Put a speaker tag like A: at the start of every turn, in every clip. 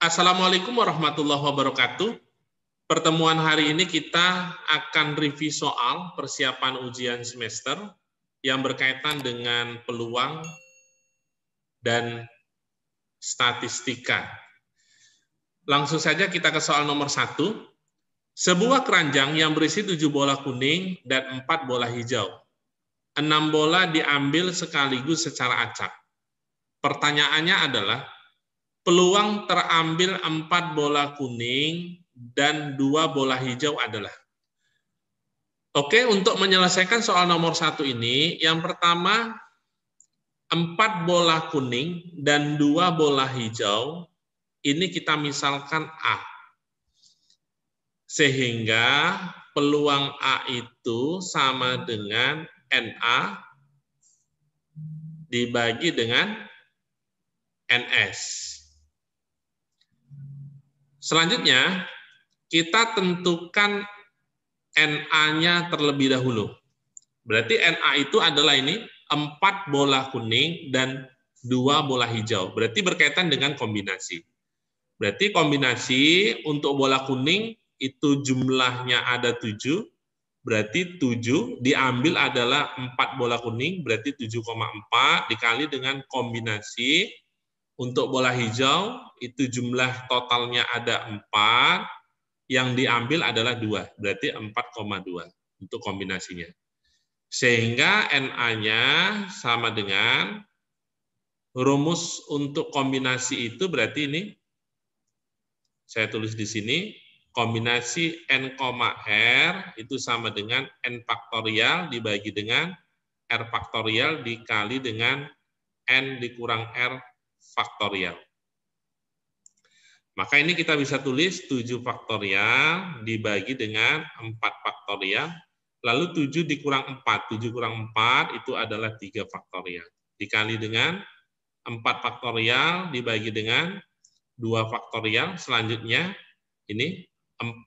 A: Assalamualaikum warahmatullahi wabarakatuh. Pertemuan hari ini kita akan review soal persiapan ujian semester yang berkaitan dengan peluang dan statistika. Langsung saja kita ke soal nomor 1. Sebuah keranjang yang berisi 7 bola kuning dan 4 bola hijau. 6 bola diambil sekaligus secara acak. Pertanyaannya adalah, peluang terambil 4 bola kuning dan 2 bola hijau adalah. Oke, untuk menyelesaikan soal nomor 1 ini, yang pertama 4 bola kuning dan 2 bola hijau, ini kita misalkan A. Sehingga peluang A itu sama dengan NA dibagi dengan NS. Selanjutnya, kita tentukan NA-nya terlebih dahulu. Berarti NA itu adalah ini 4 bola kuning dan 2 bola hijau. Berarti berkaitan dengan kombinasi. Berarti kombinasi untuk bola kuning itu jumlahnya ada 7. Berarti 7 diambil adalah 4 bola kuning, berarti 7,4 dikali dengan kombinasi. Untuk bola hijau, itu jumlah totalnya ada 4, yang diambil adalah 2, berarti 4,2 untuk kombinasinya. Sehingga NA-nya sama dengan, rumus untuk kombinasi itu berarti ini, saya tulis di sini, kombinasi N, R itu sama dengan N faktorial dibagi dengan R faktorial dikali dengan N dikurang R faktorial. Maka ini kita bisa tulis 7 faktorial dibagi dengan 4 faktorial, lalu 7 dikurang 4. 7 kurang 4 itu adalah 3 faktorial. Dikali dengan 4 faktorial dibagi dengan 2 faktorial, selanjutnya ini 4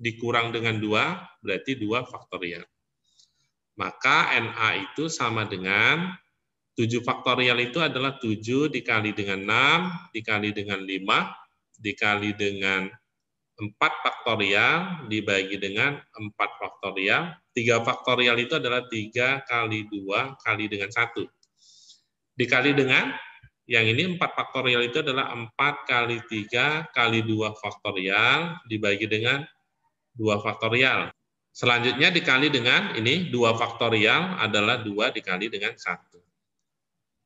A: dikurang dengan 2, berarti 2 faktorial. Maka NA itu sama dengan 7 faktorial itu adalah 7 dikali dengan 6, dikali dengan 5, dikali dengan 4 faktorial, dibagi dengan 4 faktorial. 3 faktorial itu adalah 3 kali 2 kali dengan 1. Dikali dengan, yang ini 4 faktorial itu adalah 4 kali 3 kali 2 faktorial, dibagi dengan 2 faktorial. Selanjutnya dikali dengan, ini 2 faktorial adalah 2 dikali dengan 1.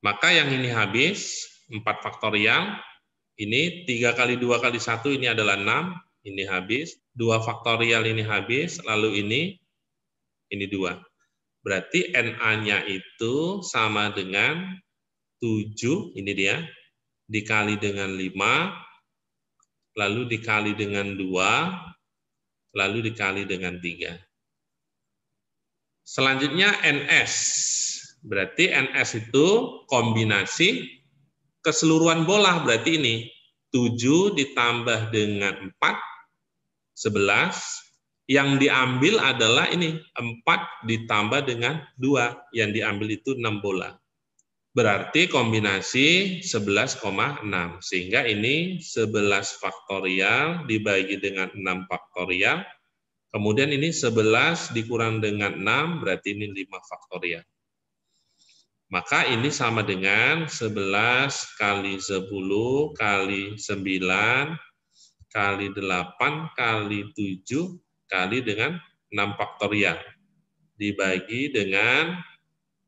A: Maka yang ini habis, 4 faktorial, ini 3 kali 2 kali 1 ini adalah 6, ini habis, 2 faktorial ini habis, lalu ini 2. Berarti NA-nya itu sama dengan 7, ini dia, dikali dengan 5, lalu dikali dengan 2, lalu dikali dengan 3. Selanjutnya NS. Berarti NS itu kombinasi keseluruhan bola, berarti ini 7 ditambah dengan 4, 11, yang diambil adalah ini 4 ditambah dengan 2, yang diambil itu 6 bola. Berarti kombinasi 11,6, sehingga ini 11 faktorial dibagi dengan 6 faktorial, kemudian ini 11 dikurang dengan 6, berarti ini 5 faktorial. Maka ini sama dengan 11 kali 10 kali 9 kali 8 kali 7 kali dengan 6 faktorial. Dibagi dengan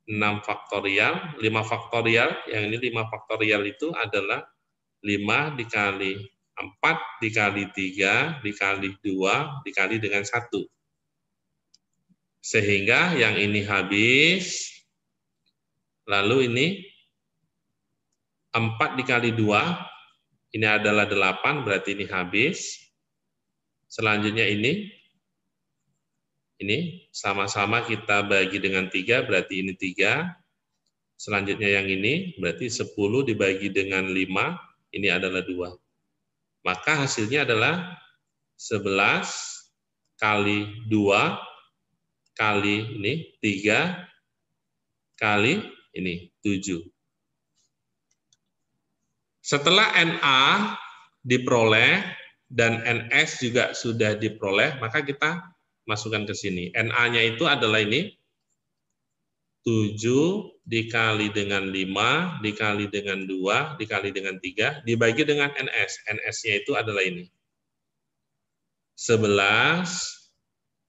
A: 6 faktorial, 5 faktorial, yang ini 5 faktorial itu adalah 5 dikali 4 dikali 3 dikali 2 dikali dengan 1. Sehingga yang ini habis. Lalu ini 4 dikali 2, ini adalah 8, berarti ini habis. Selanjutnya ini sama-sama kita bagi dengan 3, berarti ini 3. Selanjutnya yang ini, berarti 10 dibagi dengan 5, ini adalah 2. Maka hasilnya adalah 11 kali 2 kali ini 3 kali ini 7. Setelah NA diperoleh dan NS juga sudah diperoleh, maka kita masukkan ke sini. NA-nya itu adalah ini, 7 dikali dengan 5, dikali dengan 2, dikali dengan 3, dibagi dengan NS. NS-nya itu adalah ini. 11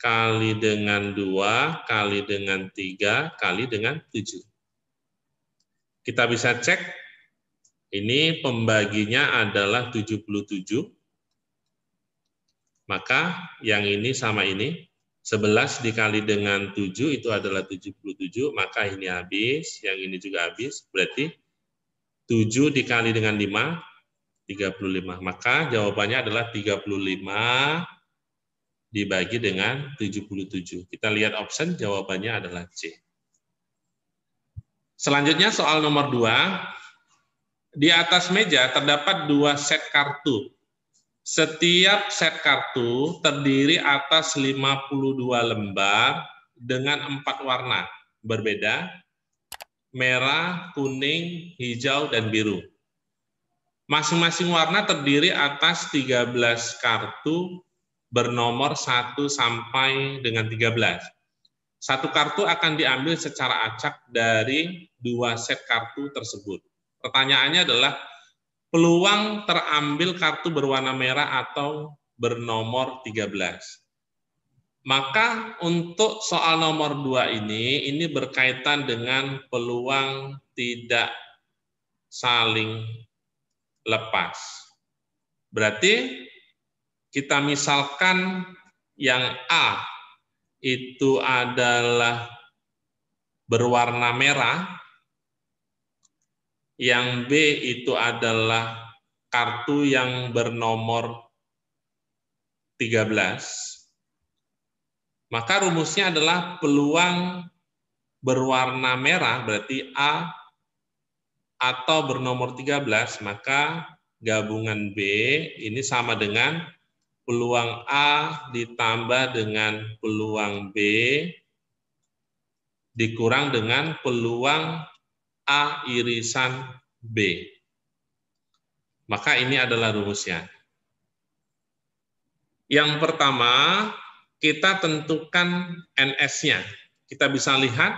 A: kali dengan 2, kali dengan 3, kali dengan 7. Kita bisa cek, ini pembaginya adalah 77. Maka yang ini sama ini. 11 dikali dengan 7 itu adalah 77, maka ini habis, yang ini juga habis, berarti 7 dikali dengan 5, 35. Maka jawabannya adalah 35 dibagi dengan 77. Kita lihat option, jawabannya adalah C. Selanjutnya soal nomor 2. Di atas meja terdapat 2 set kartu. Setiap set kartu terdiri atas 52 lembar dengan 4 warna berbeda, merah, kuning, hijau, dan biru. Masing-masing warna terdiri atas 13 kartu bernomor 1 sampai dengan 13. Satu kartu akan diambil secara acak dari 2 set kartu tersebut. Pertanyaannya adalah, peluang terambil kartu berwarna merah atau bernomor 13. Maka untuk soal nomor 2 ini berkaitan dengan peluang tidak saling lepas. Berarti kita misalkan yang A itu adalah berwarna merah, yang B itu adalah kartu yang bernomor 13, maka rumusnya adalah peluang berwarna merah, berarti A atau bernomor 13, maka gabungan B ini sama dengan peluang A ditambah dengan peluang B dikurang dengan peluang A irisan B. Maka ini adalah rumusnya. Yang pertama, kita tentukan NS-nya. Kita bisa lihat,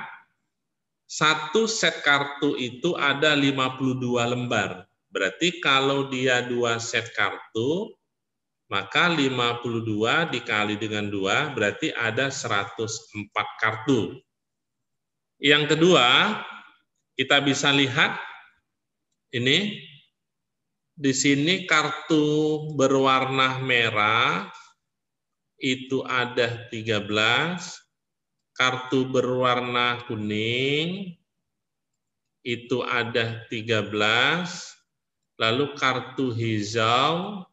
A: satu set kartu itu ada 52 lembar. Berarti kalau dia 2 set kartu, maka 52 dikali dengan 2, berarti ada 104 kartu. Yang kedua, kita bisa lihat ini di sini kartu berwarna merah itu ada 13, kartu berwarna kuning itu ada 13, lalu kartu hijau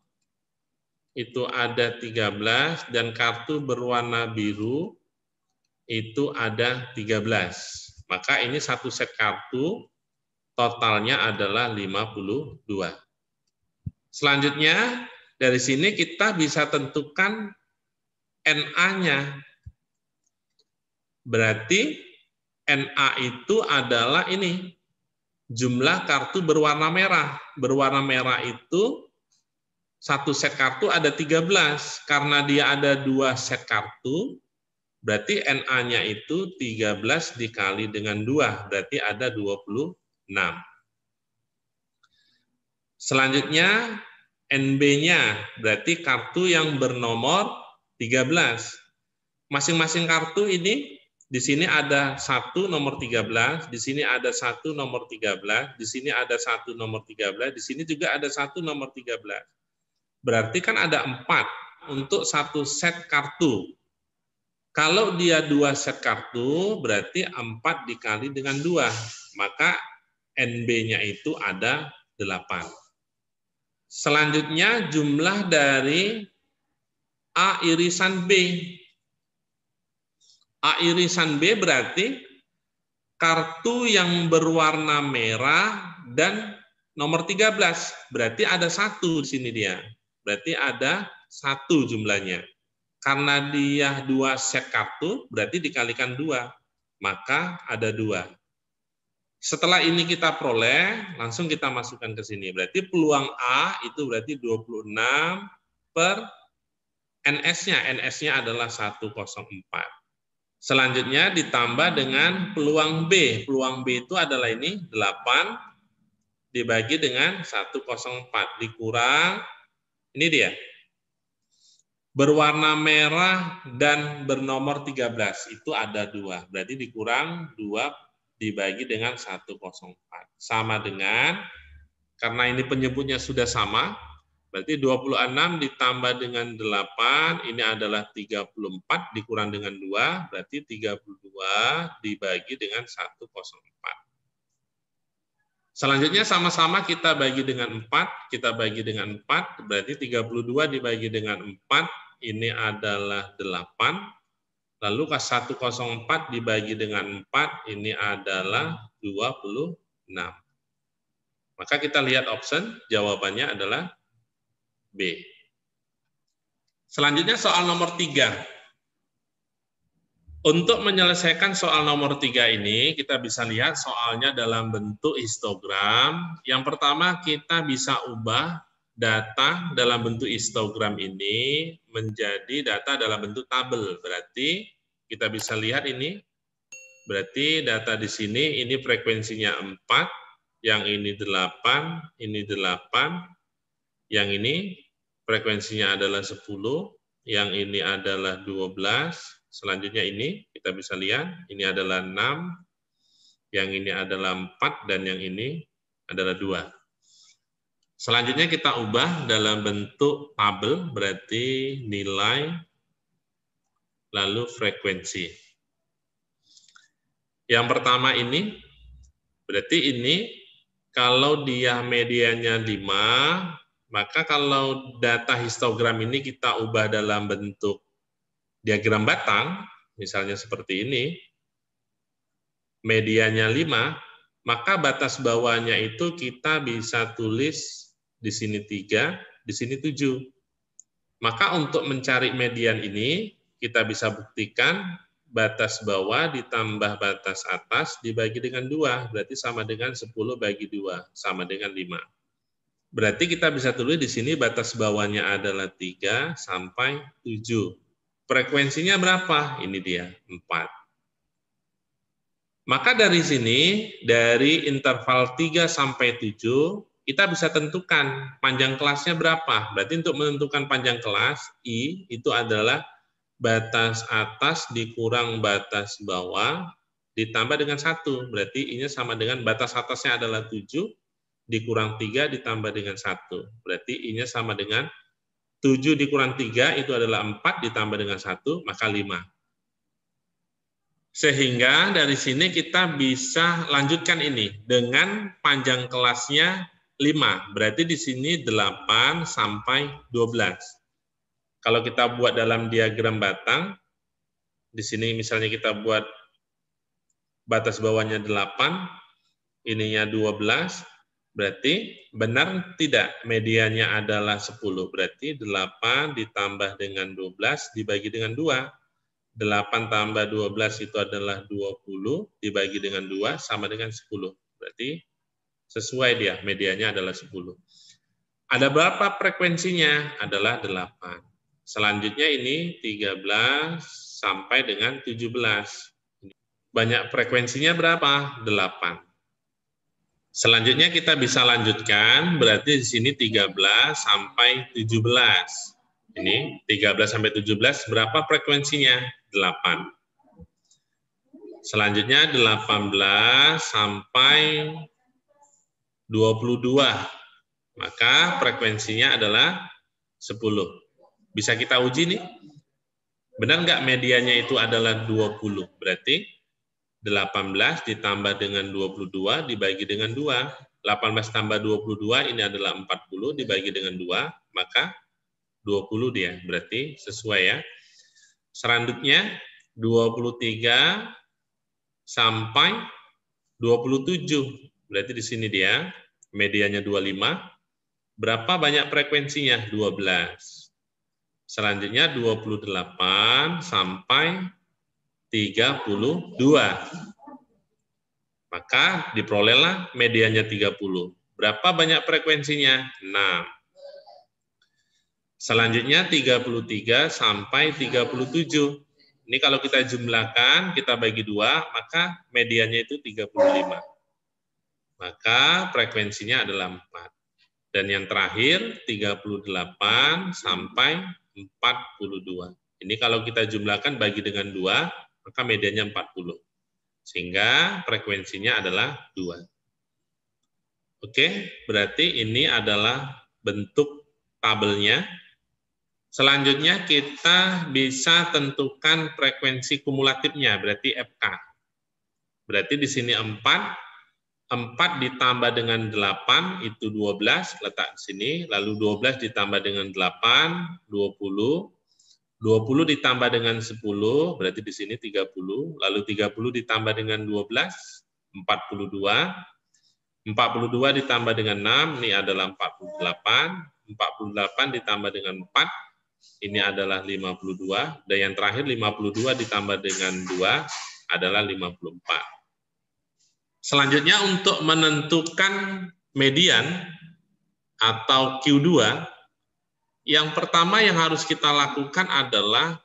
A: itu ada 13 dan kartu berwarna biru itu ada 13. Maka ini satu set kartu, totalnya adalah 52. Selanjutnya, dari sini kita bisa tentukan NA-nya. Berarti NA itu adalah ini, jumlah kartu berwarna merah. Berwarna merah itu, satu set kartu ada 13. Karena dia ada 2 set kartu, berarti NA-nya itu 13 dikali dengan 2, berarti ada 26. Selanjutnya, NB-nya, berarti kartu yang bernomor 13. Masing-masing kartu ini, di sini ada 1 nomor 13, di sini ada 1 nomor 13, di sini ada 1 nomor 13, di sini juga ada 1 nomor 13. Berarti kan ada 4 untuk satu set kartu. Kalau dia 2 set kartu, berarti 4 dikali dengan 2. Maka NB-nya itu ada 8. Selanjutnya jumlah dari A irisan B. A irisan B berarti kartu yang berwarna merah dan nomor 13. Berarti ada 1 di sini dia. Berarti ada 1 jumlahnya. Karena dia 2 set kartu, berarti dikalikan 2. Maka ada 2. Setelah ini kita peroleh, langsung kita masukkan ke sini. Berarti peluang A itu berarti 26 per NS-nya. NS-nya adalah 104. Selanjutnya ditambah dengan peluang B. Peluang B itu adalah ini, 8 dibagi dengan 104. Dikurang, ini dia. Berwarna merah dan bernomor 13. Itu ada 2. Berarti dikurang 2 dibagi dengan 104. Sama dengan, karena ini penyebutnya sudah sama, berarti 26 ditambah dengan 8, ini adalah 34, dikurang dengan 2, berarti 32 dibagi dengan 104. Selanjutnya sama-sama kita bagi dengan 4, kita bagi dengan 4, berarti 32 dibagi dengan 4, ini adalah 8, lalu 104 dibagi dengan 4, ini adalah 26. Maka kita lihat option, jawabannya adalah B. Selanjutnya soal nomor 3. Untuk menyelesaikan soal nomor 3 ini, kita bisa lihat soalnya dalam bentuk histogram. Yang pertama, kita bisa ubah data dalam bentuk histogram ini menjadi data dalam bentuk tabel. Berarti kita bisa lihat ini, berarti data di sini, ini frekuensinya 4, yang ini 8, ini 8, yang ini frekuensinya adalah 10, yang ini adalah 12, selanjutnya ini kita bisa lihat, ini adalah 6, yang ini adalah 4, dan yang ini adalah 2. Selanjutnya kita ubah dalam bentuk tabel, berarti nilai, lalu frekuensi. Yang pertama ini, berarti ini kalau dia medianya 5, maka kalau data histogram ini kita ubah dalam bentuk diagram batang, misalnya seperti ini, medianya 5, maka batas bawahnya itu kita bisa tulis di sini 3, di sini 7. Maka untuk mencari median ini, kita bisa buktikan batas bawah ditambah batas atas dibagi dengan 2, berarti sama dengan 10 bagi 2, sama dengan 5. Berarti kita bisa tulis di sini batas bawahnya adalah 3 sampai 7. Frekuensinya berapa? Ini dia, 4. Maka dari sini, dari interval 3 sampai 7, kita bisa tentukan panjang kelasnya berapa. Berarti untuk menentukan panjang kelas, I itu adalah batas atas dikurang batas bawah ditambah dengan 1. Berarti I-nya sama dengan batas atasnya adalah 7, dikurang 3 ditambah dengan 1. Berarti I-nya sama dengan 7 dikurang 3 itu adalah 4 ditambah dengan 1, maka 5. Sehingga dari sini kita bisa lanjutkan ini dengan panjang kelasnya 5. Berarti di sini 8 sampai 12. Kalau kita buat dalam diagram batang, di sini misalnya kita buat batas bawahnya 8, ininya 12, berarti benar tidak medianya adalah 10. Berarti 8 ditambah dengan 12 dibagi dengan 2. 8 tambah 12 itu adalah 20, dibagi dengan 2 sama dengan 10. Berarti sesuai dia, medianya adalah 10. Ada berapa frekuensinya? Adalah 8. Selanjutnya ini 13 sampai dengan 17. Banyak frekuensinya berapa? 8. Selanjutnya kita bisa lanjutkan, berarti di sini 13 sampai 17. Ini 13 sampai 17, berapa frekuensinya? 8. Selanjutnya 18 sampai 22. Maka frekuensinya adalah 10. Bisa kita uji nih. Benar nggak medianya itu adalah 20? Berarti 18 ditambah dengan 22 dibagi dengan 2. 18 tambah 22 ini adalah 40 dibagi dengan 2, maka 20 dia. Berarti sesuai ya. Selanjutnya 23 sampai 27. Berarti di sini dia medianya 25. Berapa banyak frekuensinya? 12. Selanjutnya 28 sampai 32. Maka diperolehlah mediannya 30. Berapa banyak frekuensinya? 6. Selanjutnya 33 sampai 37. Ini kalau kita jumlahkan, kita bagi 2, maka mediannya itu 35. Maka frekuensinya adalah 4. Dan yang terakhir 38 sampai 42. Ini kalau kita jumlahkan bagi dengan 2, maka mediannya 40. Sehingga frekuensinya adalah 2. Oke, berarti ini adalah bentuk tabelnya. Selanjutnya kita bisa tentukan frekuensi kumulatifnya, berarti FK. Berarti di sini 4 ditambah dengan 8 itu 12, letak di sini, lalu 12 ditambah dengan 8, 20, 20 ditambah dengan 10, berarti di sini 30, lalu 30 ditambah dengan 12, 42, 42 ditambah dengan 6, ini adalah 48, 48 ditambah dengan 4, ini adalah 52, dan yang terakhir 52 ditambah dengan 2 adalah 54. Selanjutnya untuk menentukan median atau Q2, yang pertama yang harus kita lakukan adalah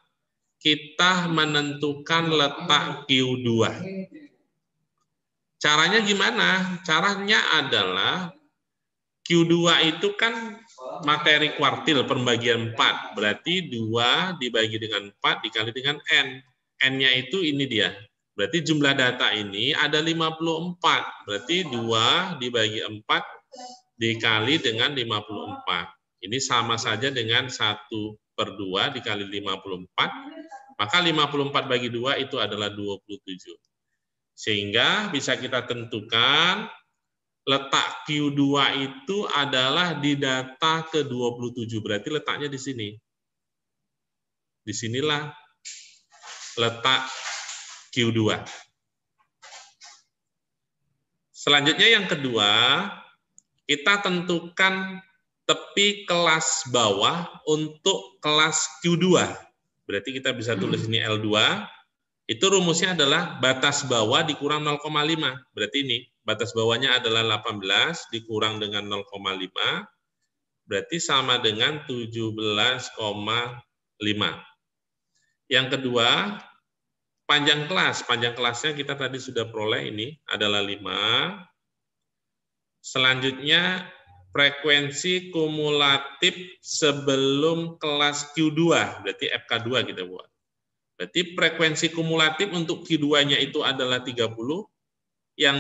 A: kita menentukan letak Q2. Caranya gimana? Caranya adalah Q2 itu kan materi kuartil pembagian 4, berarti 2 dibagi dengan 4 dikali dengan N. N-nya itu ini dia. Berarti jumlah data ini ada 54, berarti 2 dibagi 4 dikali dengan 54. Ini sama saja dengan 1/2 dikali 54, maka 54 bagi 2 itu adalah 27. Sehingga bisa kita tentukan letak Q2 itu adalah di data ke-27, berarti letaknya di sini. Disinilah letak Q2. Selanjutnya yang kedua, kita tentukan tepi kelas bawah untuk kelas Q2. Berarti kita bisa tulis ini L2. Itu rumusnya adalah batas bawah dikurang 0,5. Berarti ini batas bawahnya adalah 18 dikurang dengan 0,5. Berarti sama dengan 17,5. Yang kedua, panjang kelas. Panjang kelasnya kita tadi sudah peroleh, ini adalah 5. Selanjutnya, frekuensi kumulatif sebelum kelas Q2, berarti FK2 kita buat. Berarti frekuensi kumulatif untuk Q2-nya itu adalah 30, yang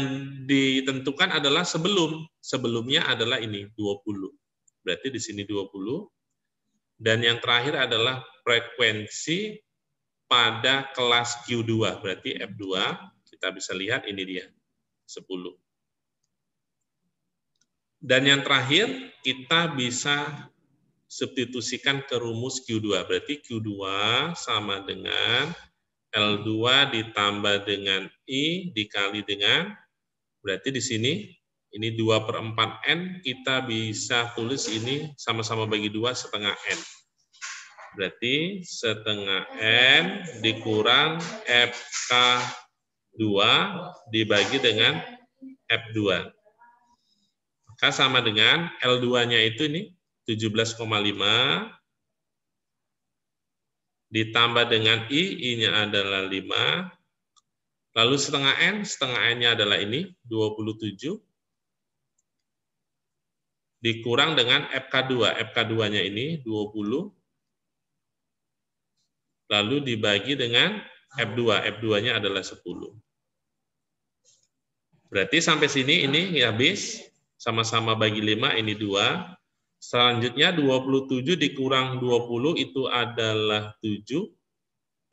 A: ditentukan adalah sebelumnya adalah ini 20. Berarti di sini 20. Dan yang terakhir adalah frekuensi pada kelas Q2, berarti F2, kita bisa lihat ini dia, 10. Dan yang terakhir, kita bisa substitusikan ke rumus Q2, berarti Q2 sama dengan L2 ditambah dengan I dikali dengan, berarti di sini, ini 2/4N, kita bisa tulis ini sama-sama bagi 2 setengah N. Berarti setengah N dikurang FK2 dibagi dengan F2. Maka sama dengan L2-nya itu ini 17,5 ditambah dengan I-nya adalah 5. Lalu setengah N-nya adalah ini 27 dikurang dengan FK2. FK2-nya ini 20. Lalu dibagi dengan F2. F2-nya adalah 10. Berarti sampai sini ini habis. Sama-sama bagi 5, ini 2. Selanjutnya 27 dikurang 20 itu adalah 7.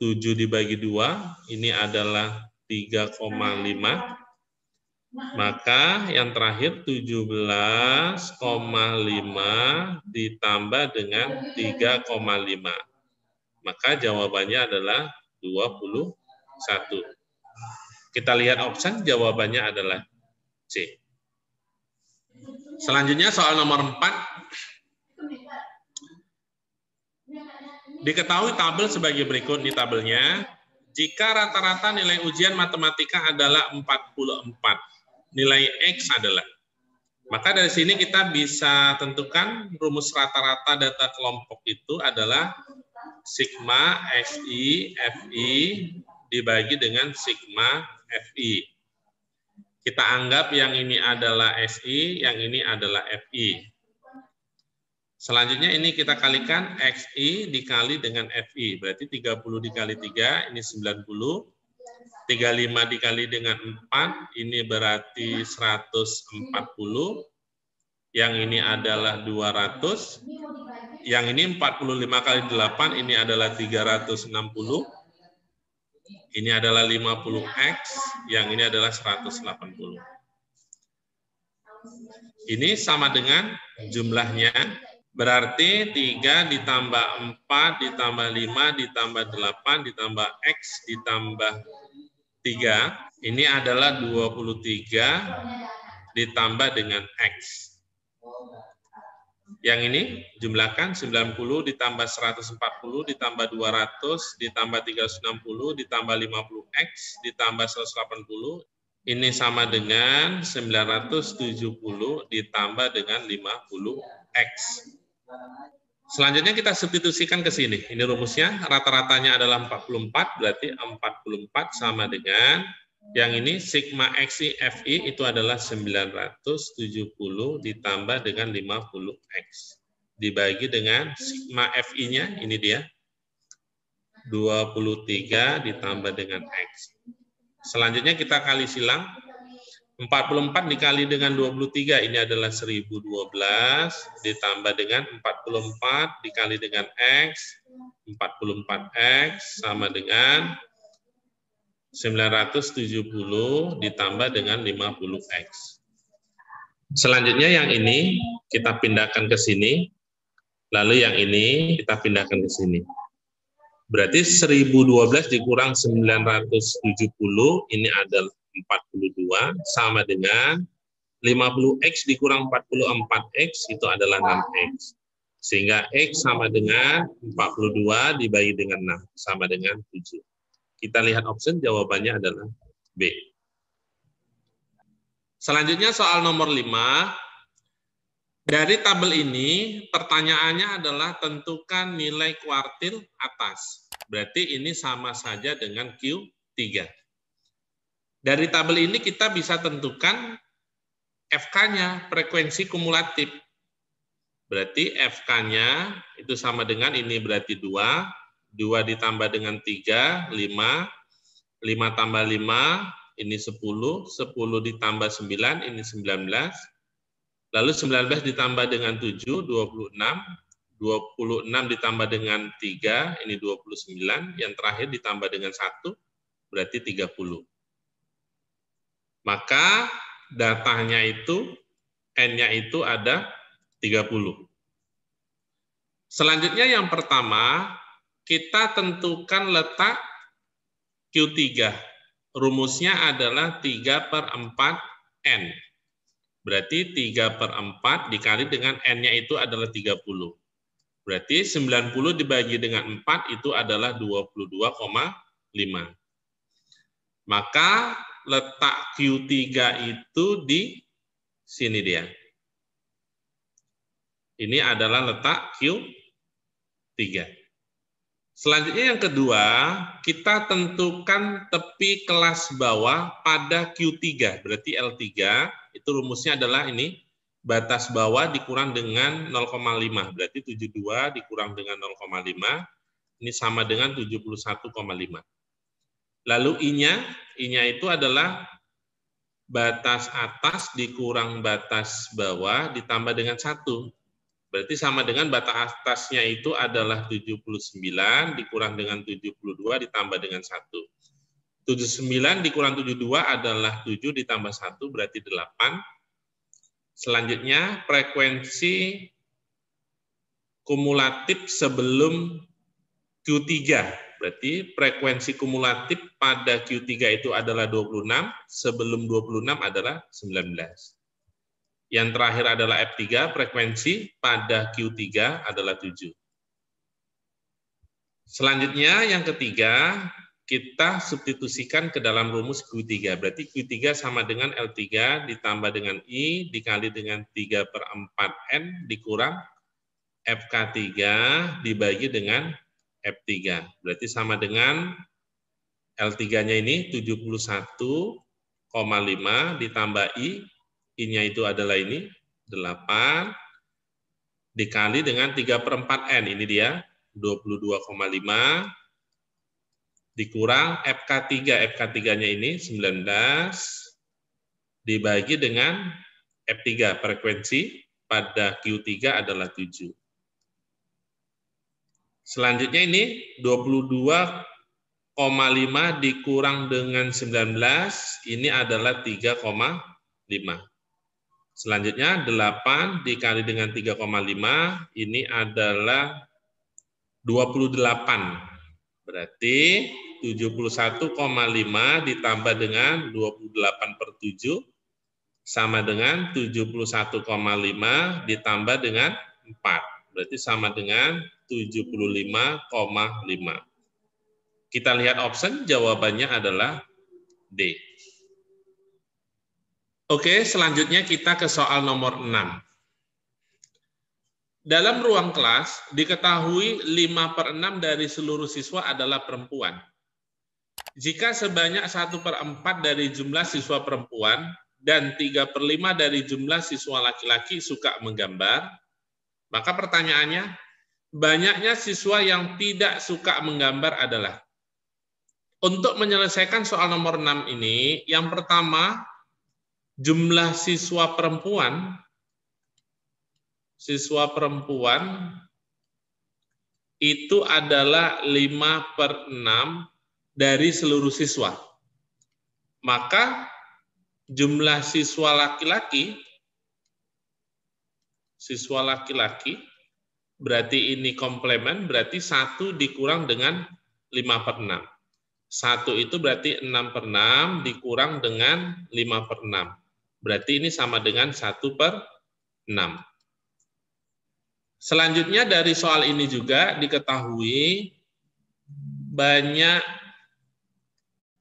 A: 7 dibagi 2, ini adalah 3,5. Maka yang terakhir 17,5 ditambah dengan 3,5. Maka jawabannya adalah 21. Kita lihat option, jawabannya adalah C. Selanjutnya soal nomor 4. Diketahui tabel sebagai berikut, ini tabelnya. Jika rata-rata nilai ujian matematika adalah 44, nilai X adalah. Maka dari sini kita bisa tentukan rumus rata-rata data kelompok itu adalah sigma XI FI dibagi dengan sigma FI. Kita anggap yang ini adalah SI, yang ini adalah FI. Selanjutnya ini kita kalikan XI dikali dengan FI, berarti 30 dikali 3, ini 90. 35 dikali dengan 4, ini berarti 140. Yang ini adalah 200. Yang ini 45 kali 8, ini adalah 360. Ini adalah 50X, yang ini adalah 180. Ini sama dengan jumlahnya, berarti 3 ditambah 4 ditambah 5 ditambah 8 ditambah X ditambah 3, ini adalah 23 ditambah dengan X. Yang ini jumlahkan 90 ditambah 140 ditambah 200 ditambah 360 ditambah 50X ditambah 180, ini sama dengan 970 ditambah dengan 50X. Selanjutnya kita substitusikan ke sini. Ini rumusnya, rata-ratanya adalah 44, berarti 44 sama dengan, yang ini sigma XI FI itu adalah 970 ditambah dengan 50X. Dibagi dengan sigma FI-nya, ini dia, 23 ditambah dengan X. Selanjutnya kita kali silang. 44 dikali dengan 23, ini adalah 1012, ditambah dengan 44 dikali dengan X, 44X sama dengan 970 ditambah dengan 50X. Selanjutnya yang ini kita pindahkan ke sini, lalu yang ini kita pindahkan ke sini. Berarti 1012 dikurang 970, ini adalah 42, sama dengan 50X dikurang 44X, itu adalah 6X. Sehingga X sama dengan 42 dibagi dengan 6, sama dengan 7. Kita lihat option, jawabannya adalah B. Selanjutnya soal nomor 5. Dari tabel ini, pertanyaannya adalah tentukan nilai kuartil atas. Berarti ini sama saja dengan Q3. Dari tabel ini kita bisa tentukan FK-nya, frekuensi kumulatif. Berarti FK-nya itu sama dengan ini berarti 2. 2 ditambah dengan 3, 5. 5 tambah 5, ini 10. 10 ditambah 9, ini 19. Lalu 19 ditambah dengan 7, 26. 26 ditambah dengan 3, ini 29. Yang terakhir ditambah dengan 1, berarti 30. Maka datanya itu, N-nya itu ada 30. Selanjutnya yang pertama, kita tentukan letak Q3. Rumusnya adalah 3/4 N. Berarti 3/4 dikali dengan N-nya itu adalah 30. Berarti 90 dibagi dengan 4 itu adalah 22,5. Maka letak Q3 itu di sini dia. Ini adalah letak Q3. Selanjutnya yang kedua, kita tentukan tepi kelas bawah pada Q3. Berarti L3, itu rumusnya adalah ini, batas bawah dikurang dengan 0,5. Berarti 72 dikurang dengan 0,5, ini sama dengan 71,5. Lalu I-nya itu adalah batas atas dikurang batas bawah ditambah dengan 1. Berarti sama dengan batas atasnya itu adalah 79 dikurang dengan 72 ditambah dengan 1. 79 dikurang 72 adalah 7 ditambah 1 berarti 8. Selanjutnya frekuensi kumulatif sebelum Q3. Berarti frekuensi kumulatif pada Q3 itu adalah 26, sebelum 26 adalah 19. Yang terakhir adalah F3, frekuensi pada Q3 adalah 7. Selanjutnya yang ketiga, kita substitusikan ke dalam rumus Q3. Berarti Q3 sama dengan L3 ditambah dengan I dikali dengan 3/4N dikurang FK3 dibagi dengan F3. Berarti sama dengan L3-nya ini 71,5 ditambah I-nya itu adalah ini 8 dikali dengan 3/4N, ini dia 22,5 dikurang FK3, FK3-nya ini 19 dibagi dengan F3, frekuensi pada Q3 adalah 7. Selanjutnya ini 22,5 dikurang dengan 19, ini adalah 3,5. Selanjutnya 8 dikali dengan 3,5, ini adalah 28. Berarti 71,5 ditambah dengan 28/7 sama dengan 71,5 ditambah dengan 4. Berarti sama dengan 75,5. Kita lihat option, jawabannya adalah D. Oke, selanjutnya kita ke soal nomor 6. Dalam ruang kelas, diketahui 5/6 dari seluruh siswa adalah perempuan. Jika sebanyak 1/4 dari jumlah siswa perempuan dan 3/5 dari jumlah siswa laki-laki suka menggambar, maka pertanyaannya, banyaknya siswa yang tidak suka menggambar adalah. Untuk menyelesaikan soal nomor 6 ini, yang pertama, jumlah siswa perempuan itu adalah 5/6 dari seluruh siswa. Maka jumlah siswa laki-laki berarti ini komplement, berarti 1 dikurang dengan 5/6. 1 itu berarti 6/6 dikurang dengan 5/6. Berarti ini sama dengan 1/6. Selanjutnya dari soal ini juga diketahui banyak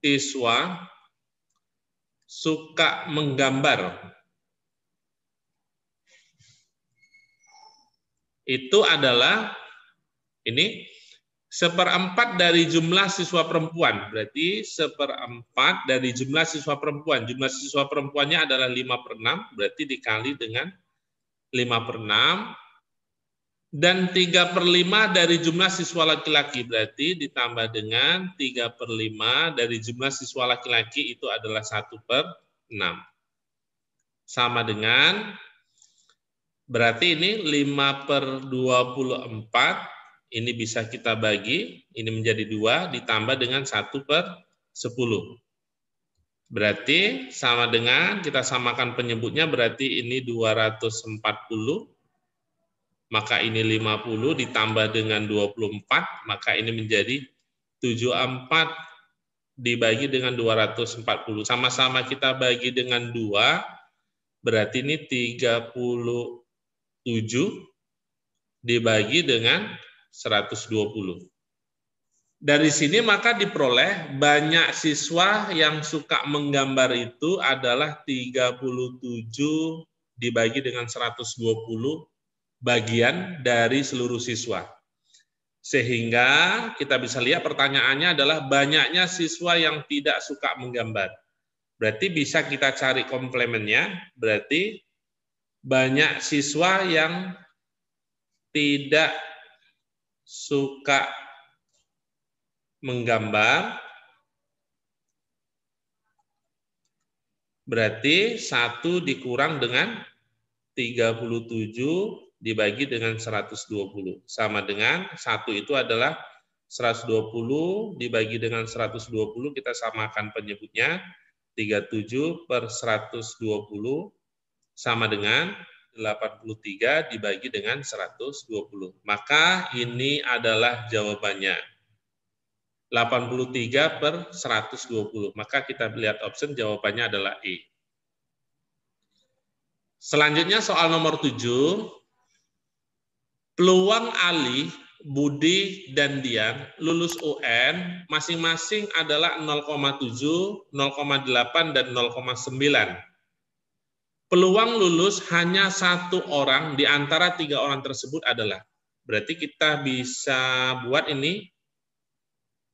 A: siswa suka menggambar. Itu adalah ini 1/4 dari jumlah siswa perempuan. Berarti 1/4 dari jumlah siswa perempuan. Jumlah siswa perempuannya adalah 5/6, berarti dikali dengan 5/6. Dan 3/5 dari jumlah siswa laki-laki, berarti ditambah dengan 3/5 dari jumlah siswa laki-laki itu adalah 1/6. Sama dengan, berarti ini 5/24, ini bisa kita bagi, ini menjadi 2, ditambah dengan 1/10. Berarti sama dengan, kita samakan penyebutnya, berarti ini 240, maka ini 50 ditambah dengan 24, maka ini menjadi 74 dibagi dengan 240. Sama-sama kita bagi dengan 2, berarti ini 37 dibagi dengan 120. Dari sini maka diperoleh banyak siswa yang suka menggambar itu adalah 37 dibagi dengan 120 bagian dari seluruh siswa. Sehingga kita bisa lihat pertanyaannya adalah banyaknya siswa yang tidak suka menggambar. Berarti bisa kita cari komplemennya, berarti banyak siswa yang tidak suka menggambar, berarti 1 dikurang dengan 37 dibagi dengan 120. Sama dengan 1 itu adalah 120 dibagi dengan 120, kita samakan penyebutnya, 37/120 sama dengan 83 dibagi dengan 120. Maka ini adalah jawabannya. 83/120. Maka kita lihat option, jawabannya adalah E. Selanjutnya soal nomor 7. Peluang Ali Budi, dan Dian lulus UN masing-masing adalah 0,7, 0,8, dan 0,9. Peluang lulus hanya satu orang di antara 3 orang tersebut adalah, berarti kita bisa buat ini,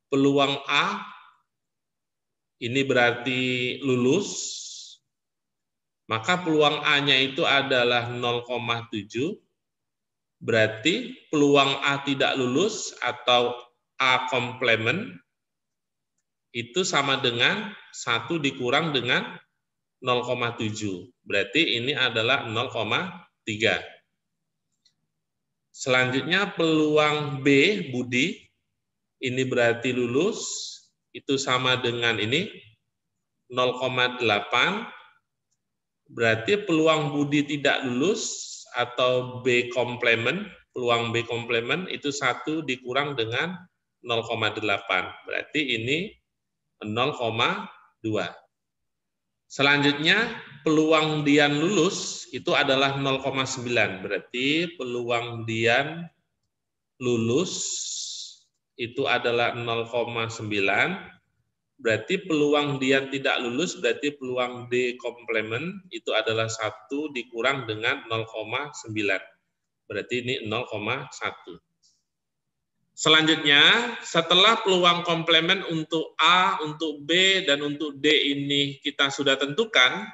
A: peluang A, ini berarti lulus, maka peluang A-nya itu adalah 0,7, berarti peluang A tidak lulus atau A komplement itu sama dengan 1 dikurang dengan 0,7. Berarti ini adalah 0,3. Selanjutnya peluang B, Budi, ini berarti lulus, itu sama dengan ini 0,8. Berarti peluang Budi tidak lulus atau B komplement, peluang B komplement itu 1 dikurang dengan 0,8. Berarti ini 0,2. Selanjutnya peluang Dian lulus itu adalah 0,9. Berarti peluang Dian lulus itu adalah 0,9. Berarti peluang Dian tidak lulus, berarti peluang D komplement itu adalah 1 dikurang dengan 0,9. Berarti ini 0,1. Selanjutnya, setelah peluang komplement untuk A, untuk B, dan untuk D ini kita sudah tentukan,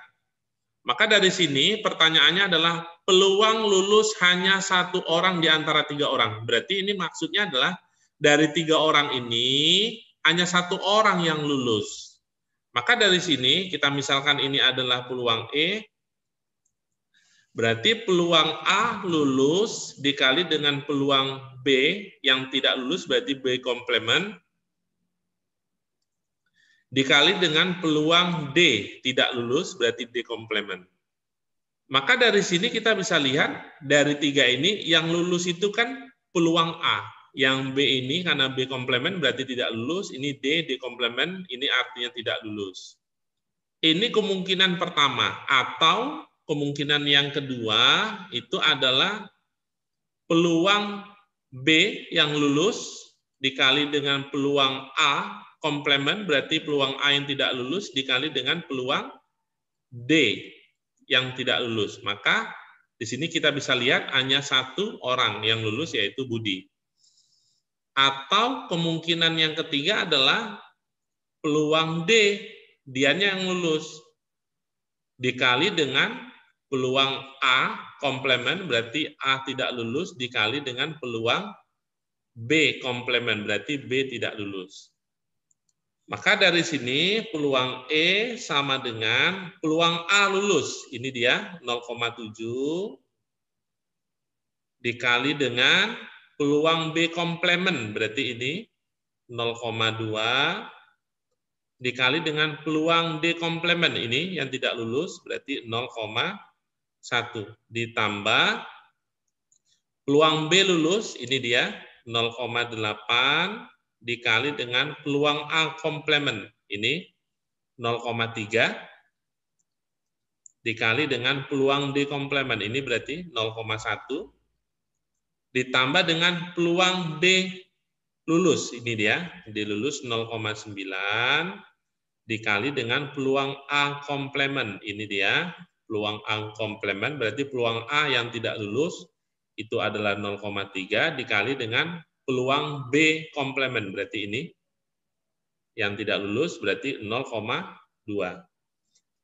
A: maka dari sini pertanyaannya adalah peluang lulus hanya 1 orang di antara 3 orang. Berarti ini maksudnya adalah dari 3 orang ini hanya 1 orang yang lulus. Maka dari sini kita misalkan ini adalah peluang E, berarti peluang A lulus dikali dengan peluang B yang tidak lulus, berarti B komplement, dikali dengan peluang D tidak lulus, berarti D komplement. Maka dari sini kita bisa lihat, dari 3 ini yang lulus itu kan peluang A. Yang B ini karena B komplement berarti tidak lulus, ini D, D komplement, ini artinya tidak lulus. Ini kemungkinan pertama, atau kemungkinan yang kedua itu adalah peluang B yang lulus dikali dengan peluang A komplement, berarti peluang A yang tidak lulus dikali dengan peluang D yang tidak lulus. Maka di sini kita bisa lihat hanya 1 orang yang lulus, yaitu Budi. Atau kemungkinan yang ketiga adalah peluang D, Diannya yang lulus, dikali dengan peluang A komplement, berarti A tidak lulus, dikali dengan peluang B komplement, berarti B tidak lulus. Maka dari sini peluang E sama dengan peluang A lulus. Ini dia 0,7 dikali dengan peluang B komplement, berarti ini 0,2 dikali dengan peluang D komplement, ini yang tidak lulus, berarti 0,1 ditambah peluang B lulus, ini dia 0,8 dikali dengan peluang A komplement, ini 0,3 dikali dengan peluang D komplement, ini berarti 0,1 ditambah dengan peluang D lulus, ini dia D lulus 0,9 dikali dengan peluang A komplement, ini dia peluang A komplement, berarti peluang A yang tidak lulus itu adalah 0,3 dikali dengan peluang B komplement, berarti ini yang tidak lulus berarti 0,2.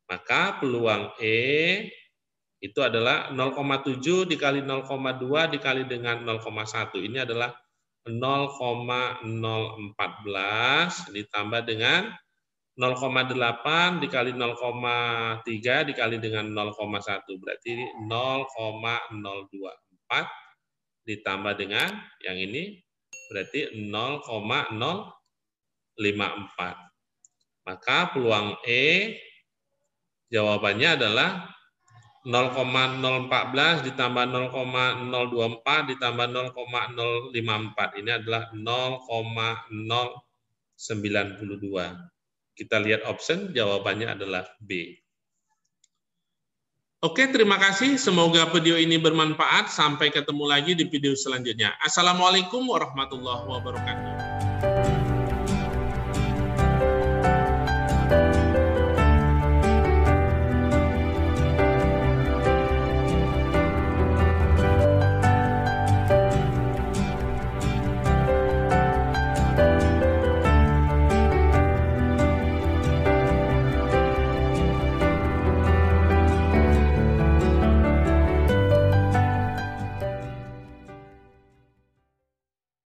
A: Maka peluang E itu adalah 0,7 dikali 0,2 dikali dengan 0,1. Ini adalah 0,014 ditambah dengan 0,8 dikali 0,3 dikali dengan 0,1. Berarti 0,024 ditambah dengan yang ini berarti 0,054. Maka peluang E jawabannya adalah 0,014 ditambah 0,024 ditambah 0,054. Ini adalah 0,092. Kita lihat option, jawabannya adalah B. Oke, terima kasih. Semoga video ini bermanfaat. Sampai ketemu lagi di video selanjutnya. Assalamualaikum warahmatullahi wabarakatuh.